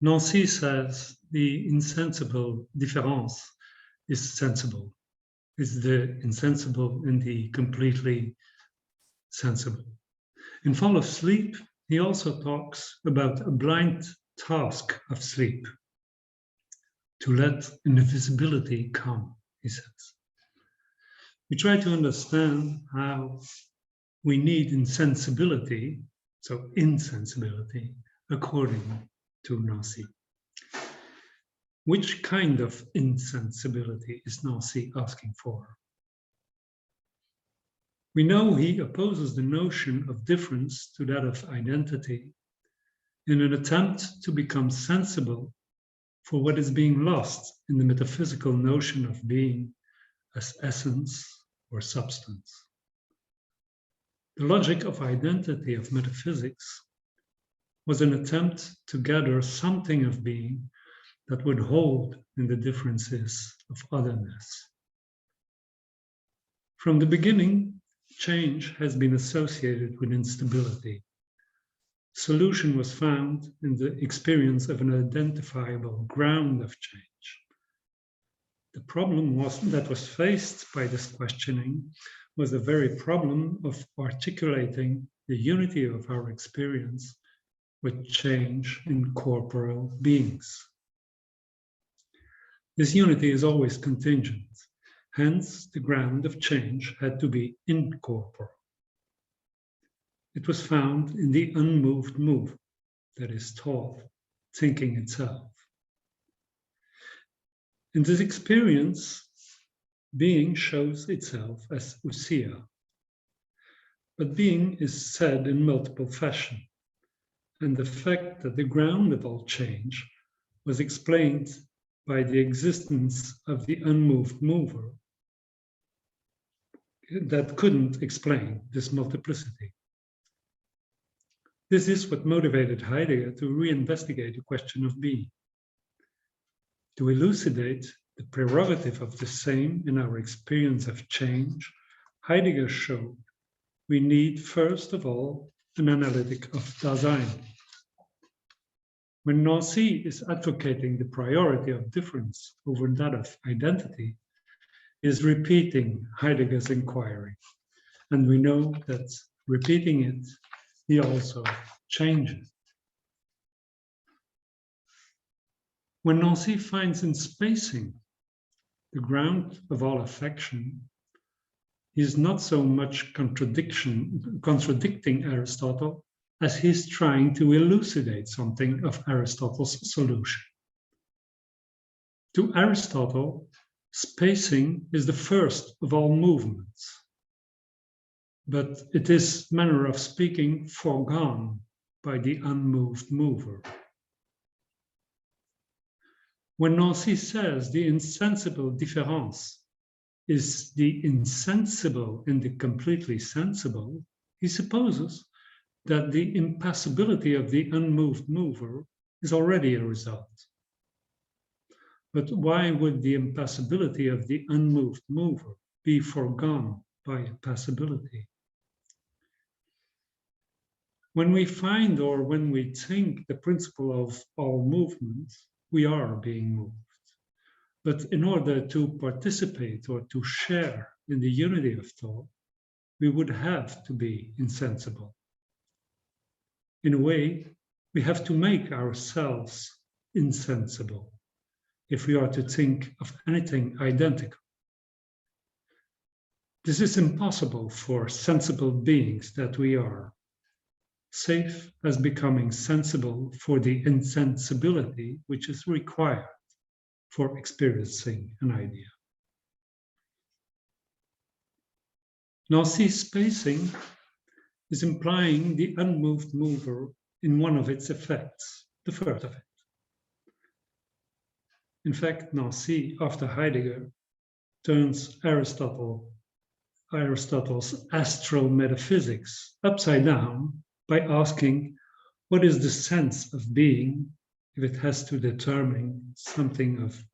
Nancy says the insensible difference is sensible. It's the insensible and the completely sensible. In Fall of Sleep, he also talks about a blind task of sleep, to let invisibility come, he says. We try to understand how we need insensibility, so insensibility, according to Nancy. Which kind of insensibility is Nancy asking for? We know he opposes the notion of difference to that of identity in an attempt to become sensible for what is being lost in the metaphysical notion of being as essence or substance. The logic of identity of metaphysics was an attempt to gather something of being that would hold in the differences of otherness. From the beginning, change has been associated with instability. Solution was found in the experience of an identifiable ground of change. The problem that was faced by this questioning was the very problem of articulating the unity of our experience with change in corporeal beings. This unity is always contingent, hence the ground of change had to be incorporeal. It was found in the unmoved mover, that is thought, thinking itself. In this experience, being shows itself as ousia. But being is said in multiple fashion, and the fact that the ground of all change was explained by the existence of the unmoved mover that couldn't explain this multiplicity. This is what motivated Heidegger to reinvestigate the question of being. To elucidate the prerogative of the same in our experience of change, Heidegger showed we need first of all an analytic of Dasein. When Nancy is advocating the priority of difference over that of identity, he is repeating Heidegger's inquiry. And we know that repeating it, he also changes. When Nancy finds in spacing the ground of all affection, he is not so much contradicting Aristotle as he's trying to elucidate something of Aristotle's solution. To Aristotle, spacing is the first of all movements, but it is, manner of speaking, foregone by the unmoved mover. When Nancy says the insensible difference is the insensible in the completely sensible, he supposes that the impassibility of the unmoved mover is already a result. But why would the impassibility of the unmoved mover be foregone by impassibility? When we find or when we think the principle of all movement, we are being moved. But in order to participate or to share in the unity of thought, we would have to be insensible. In a way, we have to make ourselves insensible if we are to think of anything identical. This is impossible for sensible beings that we are, save as becoming sensible for the insensibility which is required for experiencing an idea. Nancy's spacing is implying the unmoved mover in one of its effects, the first of it. In fact, Nancy, after Heidegger, turns Aristotle's astral metaphysics upside down by asking, what is the sense of being if it has to determine something of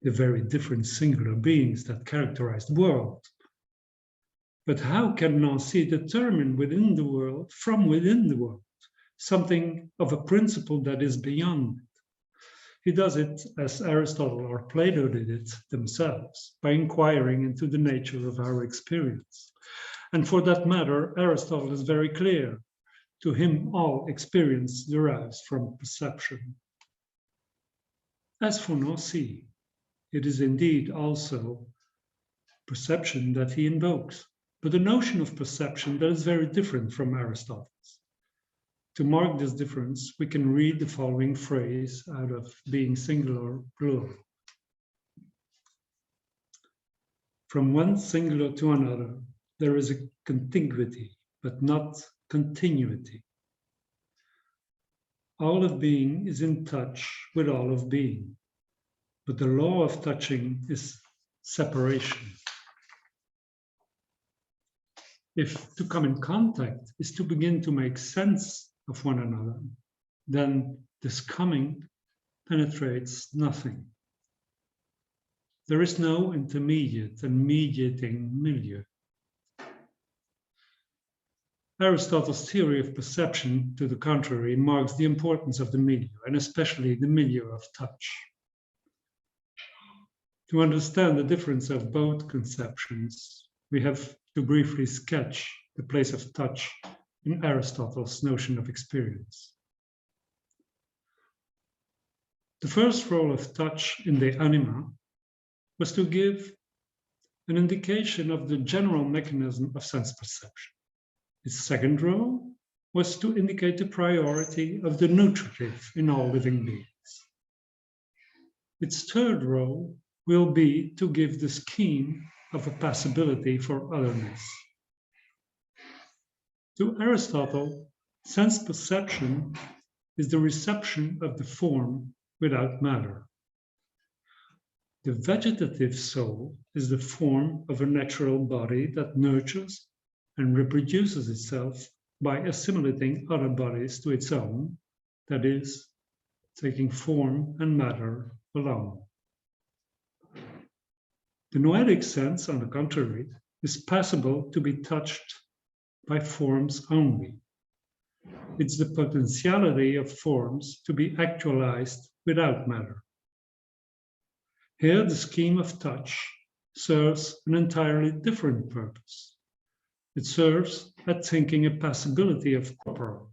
the very different singular beings that characterize the world? But how can Nancy determine within the world from within the world something of a principle that is beyond. He does it as Aristotle or Plato did it themselves, by inquiring into the nature of our experience. And for that matter, Aristotle is very clear. To him, all experience derives from perception. As for Nancy, it is indeed also perception that he invokes, but a notion of perception that is very different from Aristotle's. To mark this difference, we can read the following phrase out of Being Singular, Plural. From one singular to another, there is a contiguity, but not continuity. All of being is in touch with all of being, but the law of touching is separation. If to come in contact is to begin to make sense of one another, then this coming penetrates nothing. There is no intermediate and mediating milieu. Aristotle's theory of perception, to the contrary, marks the importance of the milieu, and especially the milieu of touch. To understand the difference of both conceptions, we have to briefly sketch the place of touch in Aristotle's notion of experience. The first role of touch in the anima was to give an indication of the general mechanism of sense perception. Its second role was to indicate the priority of the nutritive in all living beings. Its third role will be to give the scheme of a passibility for otherness. To Aristotle, sense perception is the reception of the form without matter. The vegetative soul is the form of a natural body that nurtures and reproduces itself by assimilating other bodies to its own, that is, taking form and matter alone. The noetic sense, on the contrary, is possible to be touched by forms only. It's the potentiality of forms to be actualized without matter. Here, the scheme of touch serves an entirely different purpose. It serves at thinking a passibility of corporal.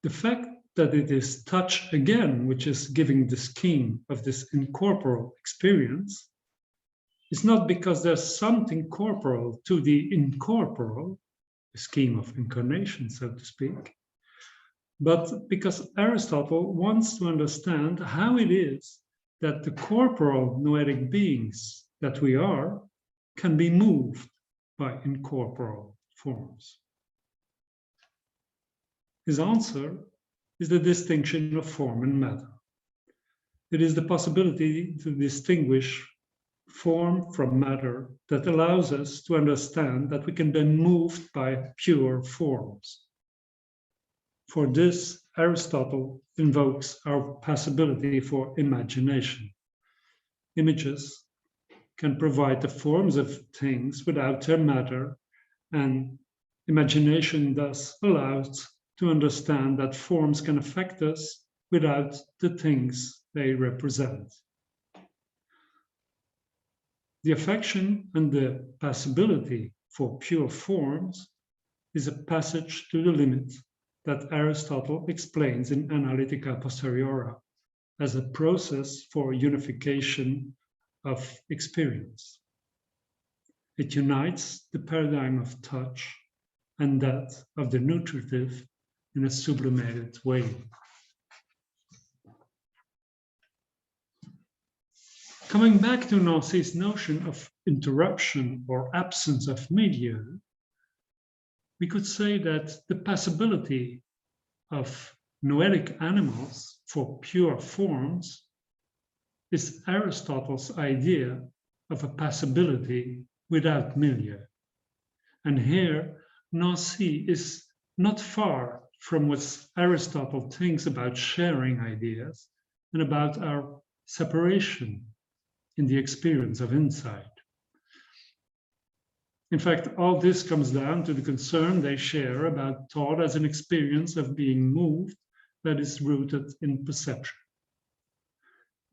The fact that it is touch again, which is giving the scheme of this incorporeal experience, is not because there's something corporal to the incorporeal, a scheme of incarnation, so to speak, but because Aristotle wants to understand how it is that the corporal noetic beings that we are can be moved by incorporeal forms. His answer is the distinction of form and matter. It is the possibility to distinguish form from matter that allows us to understand that we can be moved by pure forms. For this, Aristotle invokes our possibility for imagination. Images can provide the forms of things without their matter, and imagination thus allows to understand that forms can affect us without the things they represent. The affection and the possibility for pure forms is a passage to the limit that Aristotle explains in Analytica Posteriora as a process for unification of experience. It unites the paradigm of touch and that of the nutritive in a sublimated way. Coming back to Nancy's notion of interruption or absence of milieu, we could say that the possibility of noetic animals for pure forms is Aristotle's idea of a possibility without milieu. And here, Nancy is not far from what Aristotle thinks about sharing ideas and about our separation in the experience of insight. In fact, all this comes down to the concern they share about thought as an experience of being moved that is rooted in perception.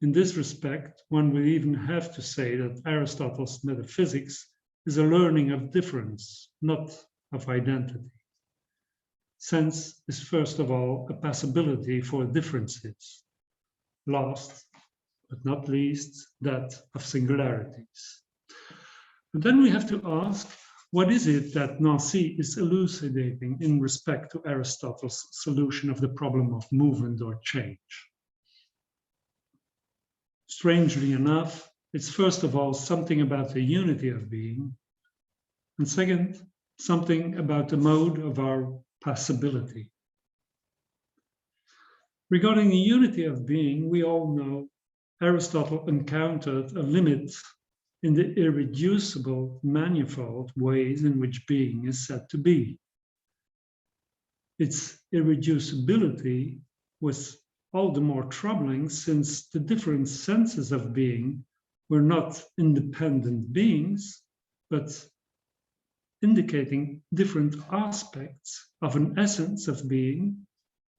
In this respect, one would even have to say that Aristotle's metaphysics is a learning of difference, not of identity. Sense is first of all a possibility for differences. Last but not least, that of singularities. And then we have to ask, what is it that Nancy is elucidating in respect to Aristotle's solution of the problem of movement or change? Strangely enough, it's first of all something about the unity of being, and second, something about the mode of our possibility. Regarding the unity of being, we all know Aristotle encountered a limit in the irreducible, manifold ways in which being is said to be. Its irreducibility was all the more troubling since the different senses of being were not independent beings, but indicating different aspects of an essence of being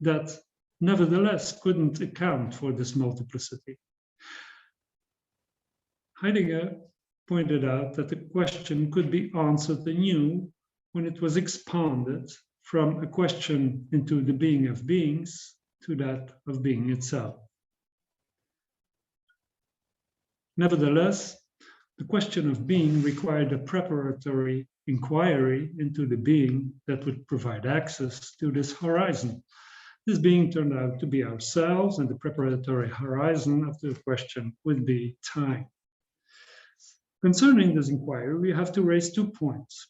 that nevertheless couldn't account for this multiplicity. Heidegger pointed out that the question could be answered anew when it was expanded from a question into the being of beings to that of being itself. Nevertheless, the question of being required a preparatory inquiry into the being that would provide access to this horizon. This being turned out to be ourselves, and the preparatory horizon of the question would be time. Concerning this inquiry, we have to raise 2 points.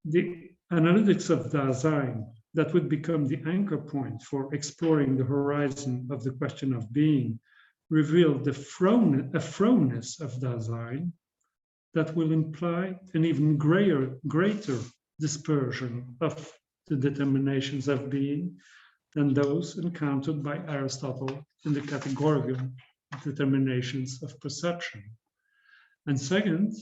The analytics of Dasein that would become the anchor point for exploring the horizon of the question of being revealed a frownness of Dasein that will imply an even greater dispersion of the determinations of being than those encountered by Aristotle in the categorical determinations of perception. And second,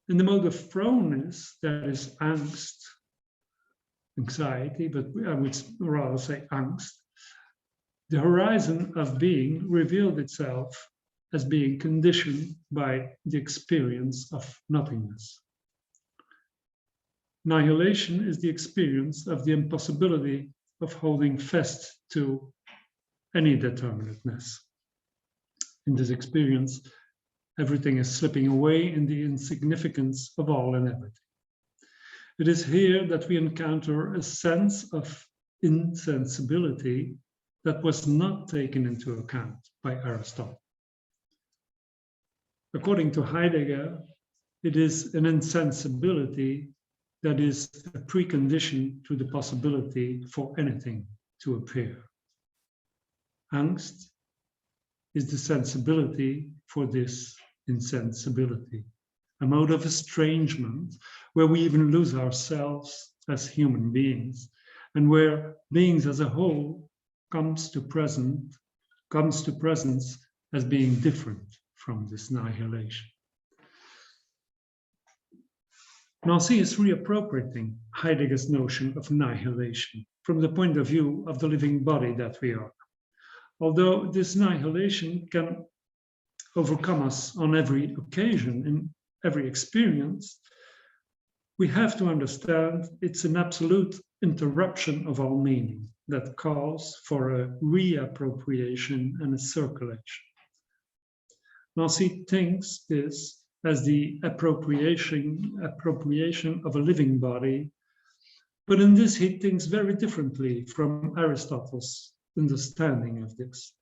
in the mode of frownness, that is angst, anxiety, but I would rather say angst, the horizon of being revealed itself as being conditioned by the experience of nothingness. Annihilation is the experience of the impossibility of holding fast to any determinateness. In this experience, everything is slipping away in the insignificance of all and everything. It is here that we encounter a sense of insensibility that was not taken into account by Aristotle. According to Heidegger, it is an insensibility that is a precondition to the possibility for anything to appear. Angst is the sensibility for this insensibility, a mode of estrangement where we even lose ourselves as human beings, and where beings as a whole comes to presence as being different from this annihilation. Nancy is reappropriating Heidegger's notion of annihilation from the point of view of the living body that we are. Although this annihilation can overcome us on every occasion, in every experience, we have to understand it's an absolute interruption of all meaning that calls for a reappropriation and a circulation. Nancy thinks this as the appropriation of a living body, but in this he thinks very differently from Aristotle's understanding of this.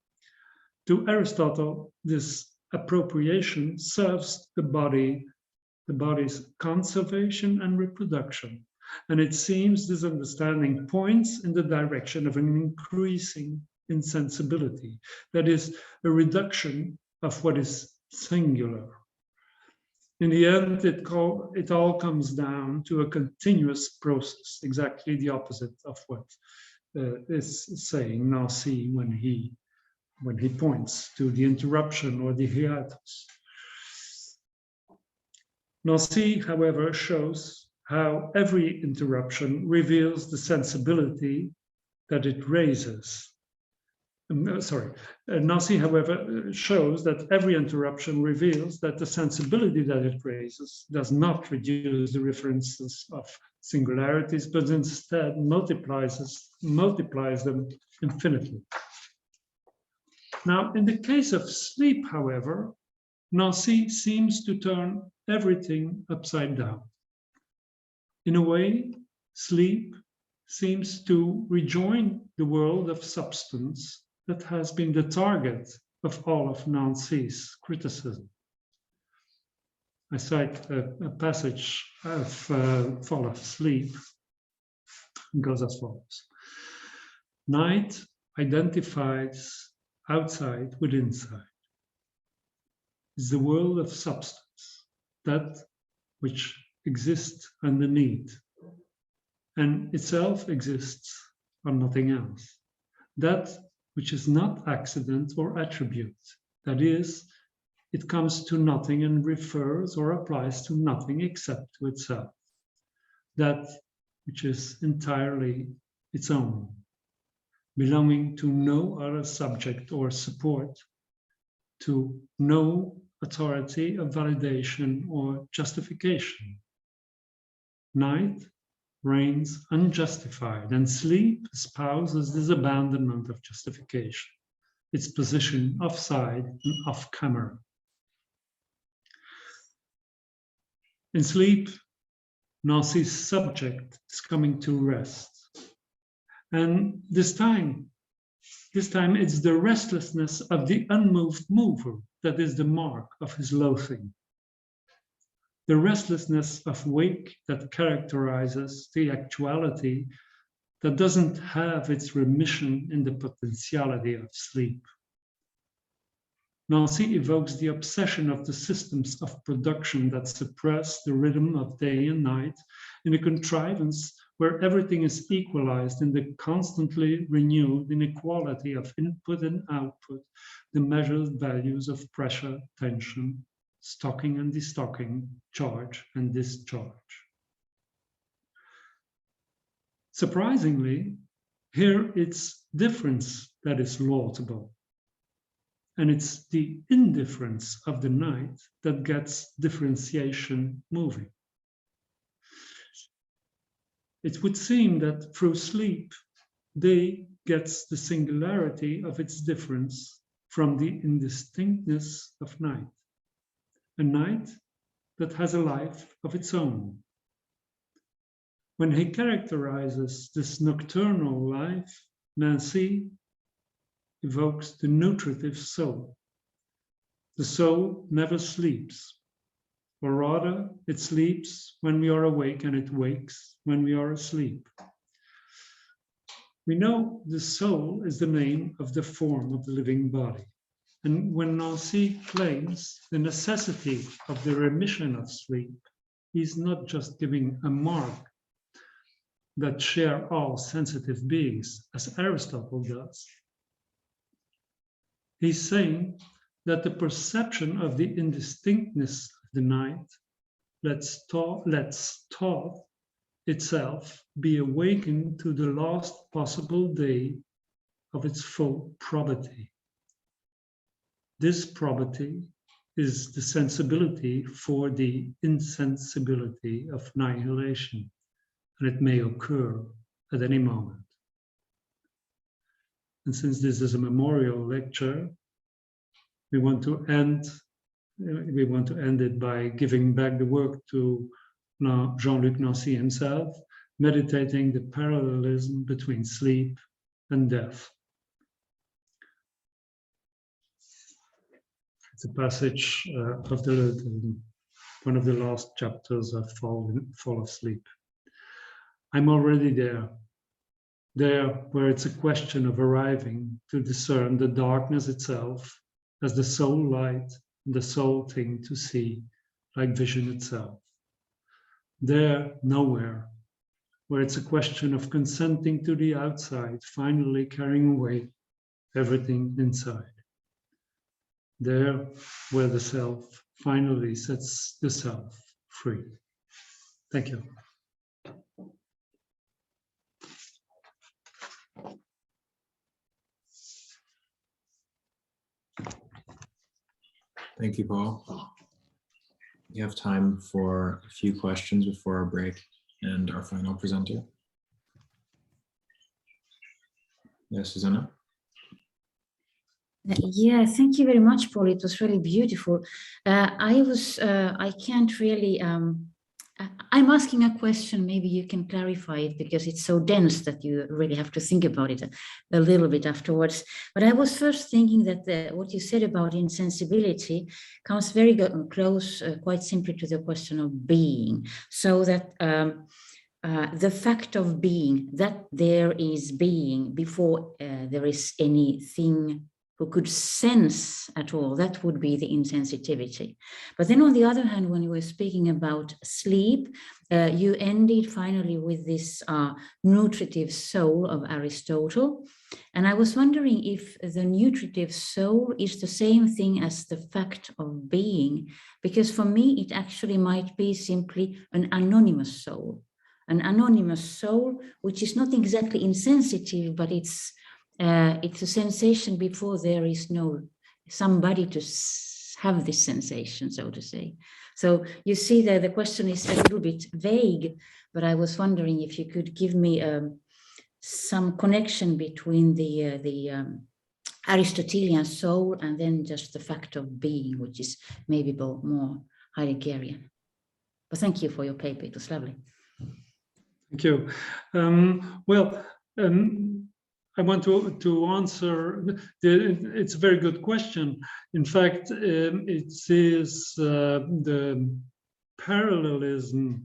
To Aristotle, this appropriation serves the body's conservation and reproduction, and it seems this understanding points in the direction of an increasing insensibility, that is, a reduction of what is singular. In the end, it all comes down to a continuous process, exactly the opposite of what is saying Nancy when he points to the interruption or the hiatus. Nancy, however, shows how every interruption reveals the sensibility that it raises. Nancy, however, shows that every interruption reveals that the sensibility that it raises does not reduce the references of singularities, but instead multiplies them infinitely. Now, in the case of sleep, however, Nancy seems to turn everything upside down. In a way, sleep seems to rejoin the world of substance that has been the target of all of Nancy's criticism. I cite a passage of Fall of Sleep. It goes as follows. Night identifies outside with inside. It's the world of substance, that which exists underneath, and itself exists on nothing else. That which is not accident or attribute, that is, it comes to nothing and refers or applies to nothing except to itself. That which is entirely its own, belonging to no other subject or support, to no authority of validation or justification. Night reigns unjustified, and sleep espouses this abandonment of justification, its position offside and off camera. In sleep, Nancy's subject is coming to rest. And this time it's the restlessness of the unmoved mover that is the mark of his loathing. The restlessness of wake that characterizes the actuality that doesn't have its remission in the potentiality of sleep. Nancy evokes the obsession of the systems of production that suppress the rhythm of day and night in a contrivance where everything is equalized in the constantly renewed inequality of input and output, the measured values of pressure, tension, stocking and destocking, charge and discharge. Surprisingly, here it's difference that is laudable. And it's the indifference of the night that gets differentiation moving. It would seem that through sleep, day gets the singularity of its difference from the indistinctness of night. A night that has a life of its own. When he characterizes this nocturnal life, Nancy evokes the nutritive soul. The soul never sleeps, or rather, it sleeps when we are awake and it wakes when we are asleep. We know the soul is the name of the form of the living body. And when Nancy claims the necessity of the remission of sleep, he's not just giving a mark that share all sensitive beings, as Aristotle does. He's saying that the perception of the indistinctness of the night lets thought itself be awakened to the last possible day of its full probity. This probity is the sensibility for the insensibility of annihilation, and it may occur at any moment. And since this is a memorial lecture, we want to end it by giving back the work to Jean-Luc Nancy himself, meditating the parallelism between sleep and death. It's a passage of one of the last chapters of Fall of Sleep. I'm already there where it's a question of arriving to discern the darkness itself as the sole light and the sole thing to see, like vision itself. There, nowhere, where it's a question of consenting to the outside, finally carrying away everything inside. There, where the self finally sets the self free. Thank you. Thank you, Paul. You have time for a few questions before our break and our final presenter. Yes, Susanna? Yeah, thank you very much, Paul. It was really beautiful. I can't really, I'm asking a question, maybe you can clarify it because it's so dense that you really have to think about it a little bit afterwards. But I was first thinking that what you said about insensibility comes very close, quite simply to the question of being. So that the fact of being, that there is being before there is anything who could sense at all, that would be the insensitivity. But then on the other hand, when you were speaking about sleep, you ended finally with this nutritive soul of Aristotle. And I was wondering if the nutritive soul is the same thing as the fact of being, because for me, it actually might be simply an anonymous soul. An anonymous soul, which is not exactly insensitive, but it's a sensation before there is no somebody to have this sensation, so to say. So you see that the question is a little bit vague, but I was wondering if you could give me some connection between the Aristotelian soul and then just the fact of being, which is maybe more Heideggerian. But thank you for your paper, it was lovely. Thank you. I want to answer, it's a very good question. In fact, it is the parallelism,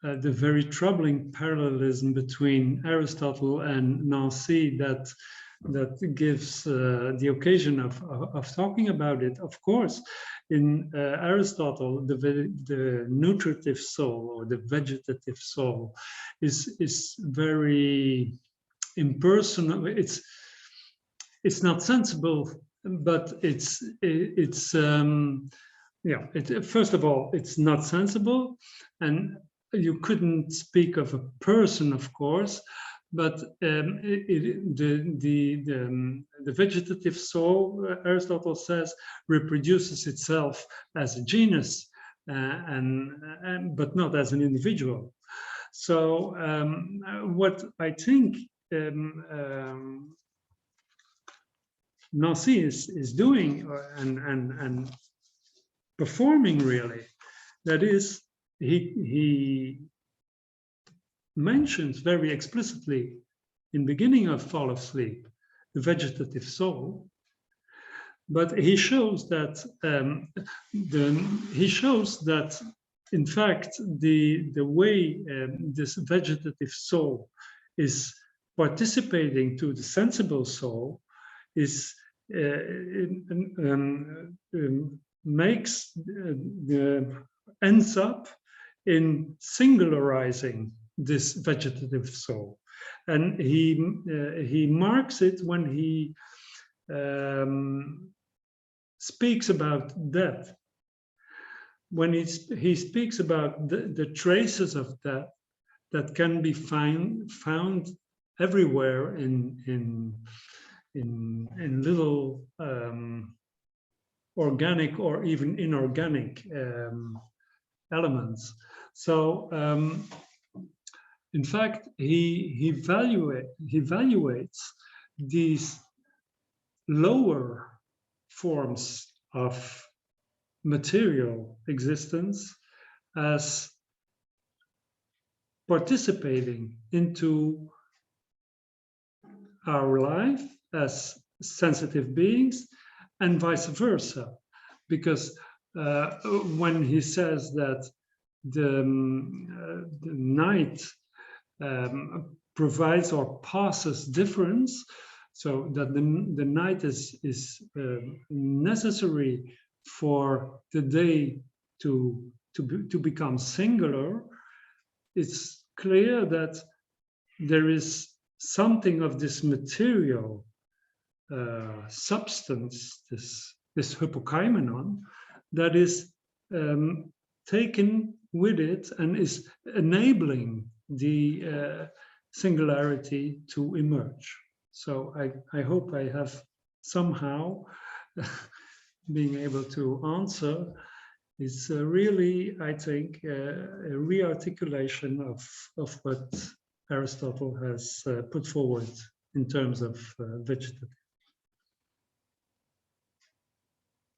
the very troubling parallelism between Aristotle and Nancy that gives the occasion of talking about it. Of course, in Aristotle, the nutritive soul or the vegetative soul is very impersonal. It's not sensible, but first of all, it's not sensible, and you couldn't speak of a person, of course, but the vegetative soul, Aristotle says, reproduces itself as a genus, but not as an individual. So what I think Nancy is doing and performing, really, that is, he mentions very explicitly in beginning of Fall of Sleep the vegetative soul, but he shows that in fact the way this vegetative soul is participating to the sensible soul is ends up in singularizing this vegetative soul, and he marks it when he speaks about death. When he speaks about the traces of death that can be found everywhere in little organic or even inorganic elements. So in fact, he evaluates these lower forms of material existence as participating into our life as sensitive beings, and vice versa, because when he says that the night provides or passes difference, so that the night is necessary for the day to become singular, it's clear that there is something of this material substance, this hypokaimenon, that is taken with it and is enabling the singularity to emerge. So I hope I have somehow being able to answer. It's really, I think, a re-articulation of what Aristotle has put forward in terms of vegetative.